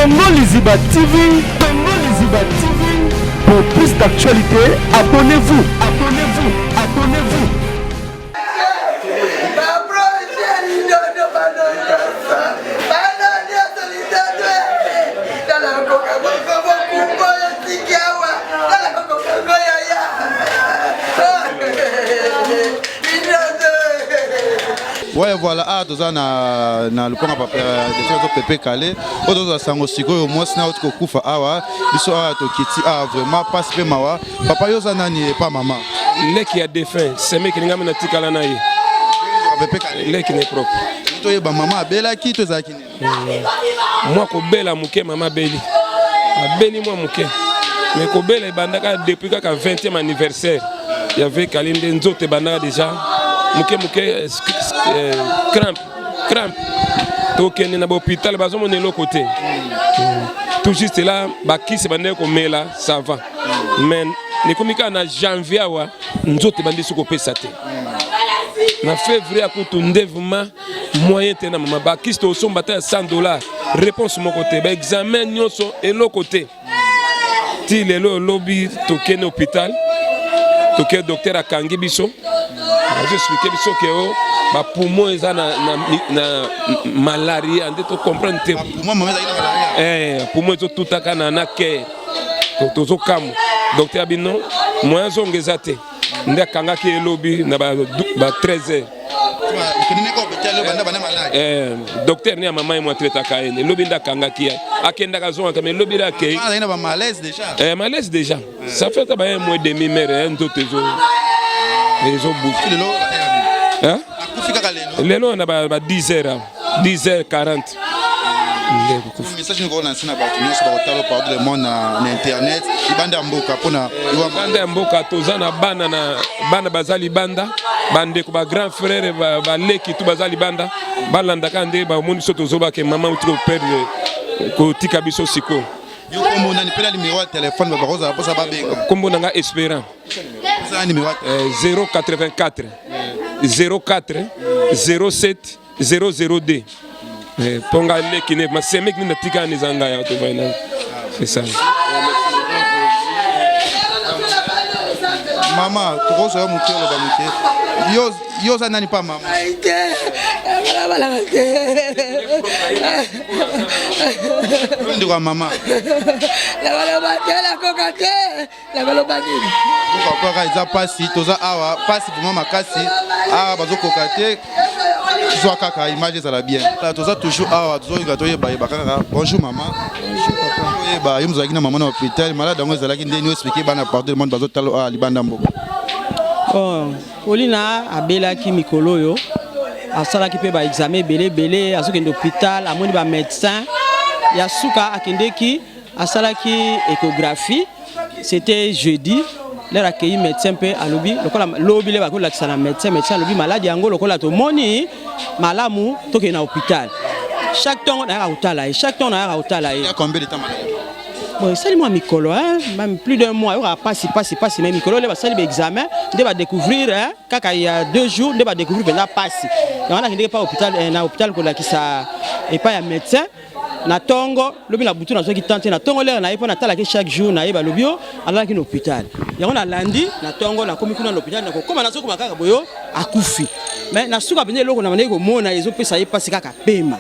Congo Liziba TV. Congo Liziba TV. Pour plus d'actualité, abonnez-vous. Abonnez-vous. Abonnez-vous. Ouais, voilà, ah, tout ça, na le point de Pépé Calais, autres sango siko, au moins, c'est notre koufa, ah, ils sont à Tokiti, ah, vraiment, pas ce mawa, papa yosa nani, pas maman. Les qui a défunt, c'est mec qui n'a pas tikala naïe. Pépé Calais, les qui n'est propre. Toi, y a maman, bella qui te zaki. Moi, ko bella mouké, maman belli. Belli moi mouké. Mais ko bella bandaka depuis qu'à 20e anniversaire, il y avait Kalinde Nzote bandaka déjà. Mouké crampe token na l'hôpital bazo mon l'autre côté tout juste là baki se bande ko mela ça va mais les komika na janvier wa nzote bande soko pesa te na février a kutu ndevuma moyen te na mama baki sto somba ta $100 réponse mon côté ba examen nyonso et l'autre côté ti lelo lobby token hôpital token docteur akangi biso je expliqué que ma poumon est na malaria, on doit comprendre que poumon est tout à na cœur, tout au cam. Docteur Abino, moi je suis zate. Nda kanga ki lobby na ba 13h. Docteur ni maman moi traite akaene. Lobby nda kanga ki akenda ka zonga mais lobby la ke. Ah, il y a malaise déjà. Malaise déjà. Ça fait un mois demi mère un d'autres les autres bouches. Hein? Les noms on a 10h, 10h40. Le message nous relance na ba tunyo sur le partout le monde na internet. Ibanda mboka pona ibanda mboka tozana bana bazali banda bande ko ba grand frère ba leki tu bazali banda balanda kande ba moni soto zoba ke maman utiko perdre ko tika biso siko. Yo kombo na nipela numéro de téléphone ba roza posa ba benga. Kombo nanga espérant. Ça numéro 084 04 07 002. Ponga leki ne ma semek ni natika ni zanga ya to vaina. C'est ça. Maman, tu vois mon cœur là muké. Yo ça nani pas maman. Ndiko maman. La la kokate, la balobani. Papa iza pasi toza awa pasi pour maman kasi ah bazo kokate. Zo kaka image ça la bien. Toza toujours awa tozo ngatoye ba kaka. Bonjour maman. Bonjour papa. Ba yumza kina maman na hôpital malade ngo zalaki ndeni expliquer bana partout le monde bazo talo ah libanda mboko. Bon, Olina abelaki mikolo yo. Asalaki pe ba examen belé azoki hôpital amoni ba médecin ya suka akendeki asalaki échographie. C'était jeudi. Leur accueilli médecin pe alobi lokola lobi le bakola kisana médecin lobi malade yango lokola to moni malamu toke na hôpital. Chaque temps na hôpital et chaque temps na hôpital. Il y a combien de temps malade? Bon, ça moi mikolo hein, même plus d'un mois, il aura passé même mikolo, il va salir examen, il va découvrir hein, kaka il y a 2 jours, il va découvrir ben passé. On a qui pas hôpital na hôpital ko la ki ça et pas un médecin na tongo, lobi na butu na zo ki tante na tongo l'air na ipa na tala ki chaque jour na iba lobio, ala ki hôpital. Ya on a lundi na tongo na komi kuna l'hôpital na ko comme na zo ko makaka boyo akufi. Mais na suka bende loko na mane ko mona ezo pesa ye passé kaka pema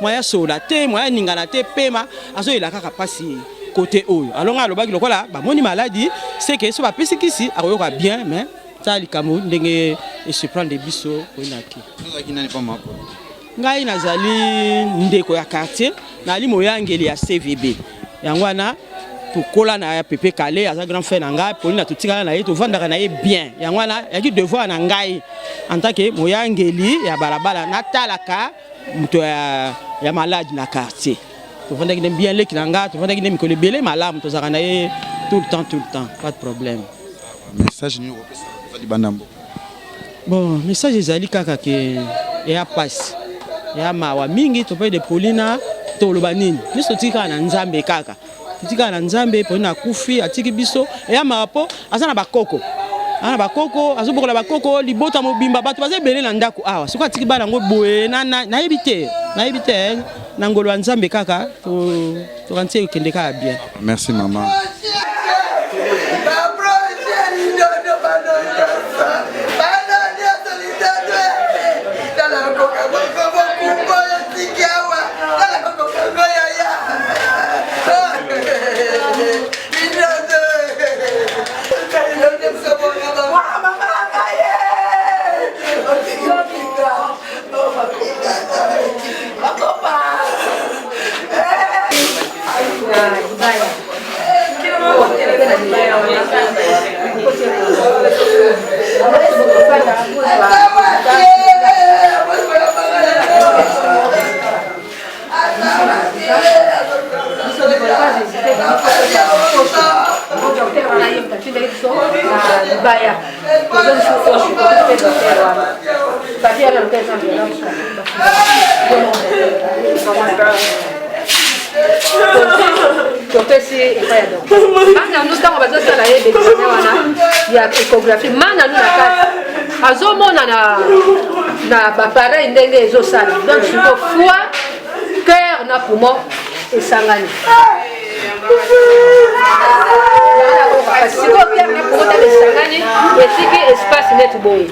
moya sola te moya ningana te pema azo ila kaka pasi côté oyo alonga alobaki lokola ba moni maladie c'est que so ba pesikisi akoyoka bien mais ça likamu ndenge et se prendre des biso konaki nani pas mako ngai nazali ndeko ya quartier na li moyangeli ya CVB yangwana tukola na ya Pépé Calais aza grand frère na ngai polina tutikala na ye to vandaka na ye bien yangwana yaki devoir na ngai en tant que moyangeli ya balabala na talaka muto ya malade na quartier to vanda ki bien leki nanga to vanda ki mikolo belé malamu to zakana ye tout le temps pas de problème. Message ni opesa za libandambo. Bon message ezali kaka ke ya passe ya mawa mingi to pa de polina to lobanini biso tika na nzambe kaka tika na nzambe polina kufi atiki biso ya mapo asana bakoko ana bakoko azobokola bakoko libota mobimba bato baze belé na ndako awa soka atiki bana ngo boye na yebite na ngolo ya Nzambe kaka tokantie kende kaka bien. Merci maman. échographie mana nous na azomona na appareil ndenge ezosala donc siko foi cœur na poumon esangani siko cœur na poumon esangani etiki espace net boye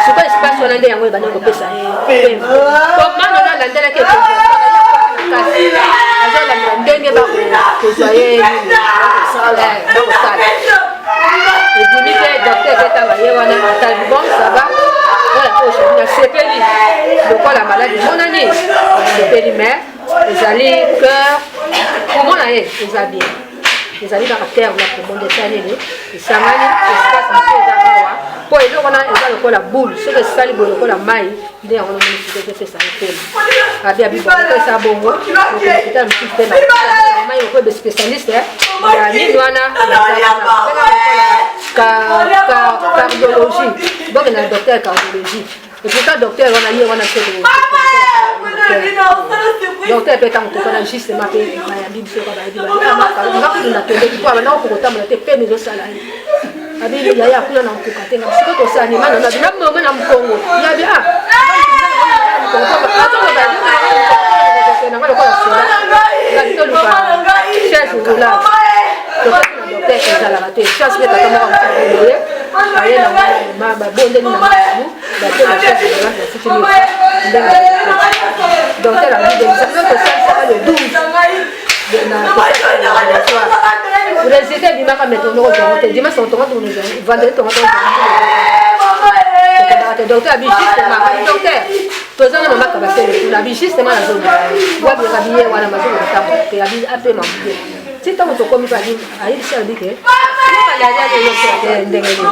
siko espace wana nde yango ebana kopesa po mana na landela ke azola ndenge ba kozoye et du lit docteur qui travaillait on a bon ça va voilà aujourd'hui on sepeli donc la maladie mon année sepeli mais les allées cœur comment on a les habits les allées dans la terre là pour mon dessin et ça m'a espace de pour et donc on a la boule ce que ça libre la maille dès on a fait ça a bien bien ça bon donc c'est un petit peu maille au de spécialiste ya ni wana cardiologie donc on a docteur cardiologie et puis quand docteur on a eu on a fait docteur peut être on a juste mappé ya bibi c'est quoi ba bibi on a télé quoi maintenant pour autant on a été payé nos salaires abi ya ya kuna na mkukatenga siko to sana maana na mama na mkongo ya bia vous résidez du Maroc mais on est dimanche on tombe vendredi on docteur abijiste ma docteur tozana mama kabasele la bijiste ma zone wa bi rabiye wana mazone tabu te abi ape mambe si tamu to komi ba ni ayi sha dike malaria de yo ndenge ni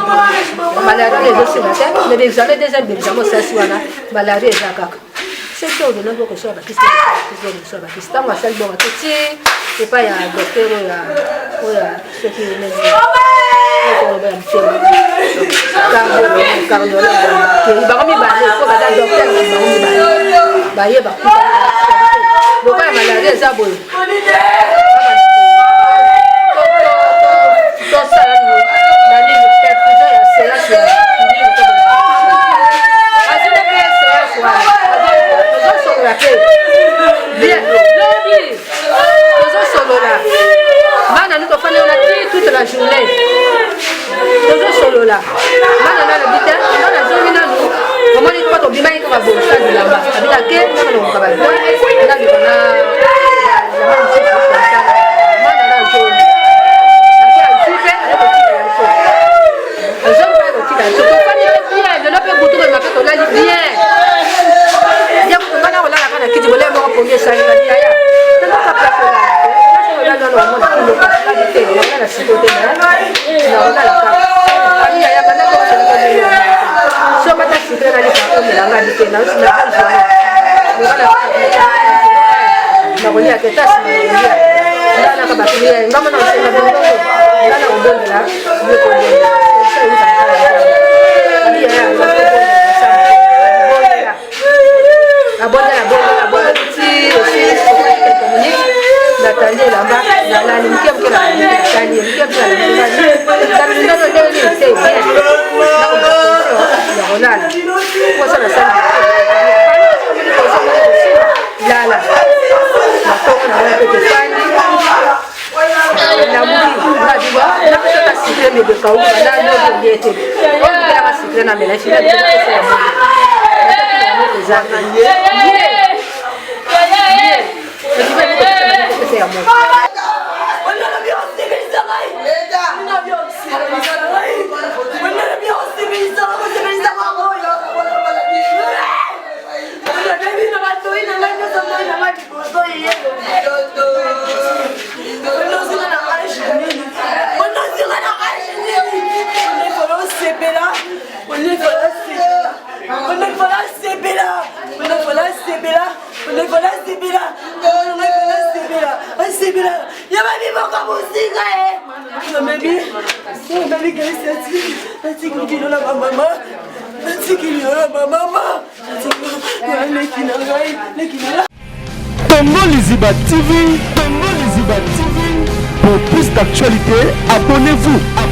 malaria de yo c'est mais des jamais des examens ça wana malaria zakaka c'est tout de nouveau que ça va qui c'est ça va celle bon petit c'est pas ya docteur ya ce qui est toute la journée. Toujours solo là. Mana na bita, mana zomi na no. Comment il faut tomber mai comme bon ça de là-bas. Abita ke na no ka ba. Na bi na mana na zomi. Aki alfufe ale ko tira so. Zomi ba ko tira so. Ko fani bien, de la pe butu ma pe to la bien. Ya ko mana wala la kana kiti bole mo ko premier ça ya. Tana ka pa ko la. Na no mo ko la te na la sikote na. Na wala la ka. So mata sikre na lipa ko milanga dite na usina kanjwa na kulia ketasi na na kabatulia ngama na usina bongo na na ubonda ni ko bonda so uta ali ya abonda ti aussi na tande lamba na ni mkemke na tande mkemke na tande ndio ndio ni c'est Ronald, quoi ça la salle? Là, là. mais de Kaou, on a un autre été. On a un secret dans la mélange, Tongo Liziba TV, Tongo Liziba TV. Pour plus d'actualités, abonnez-vous.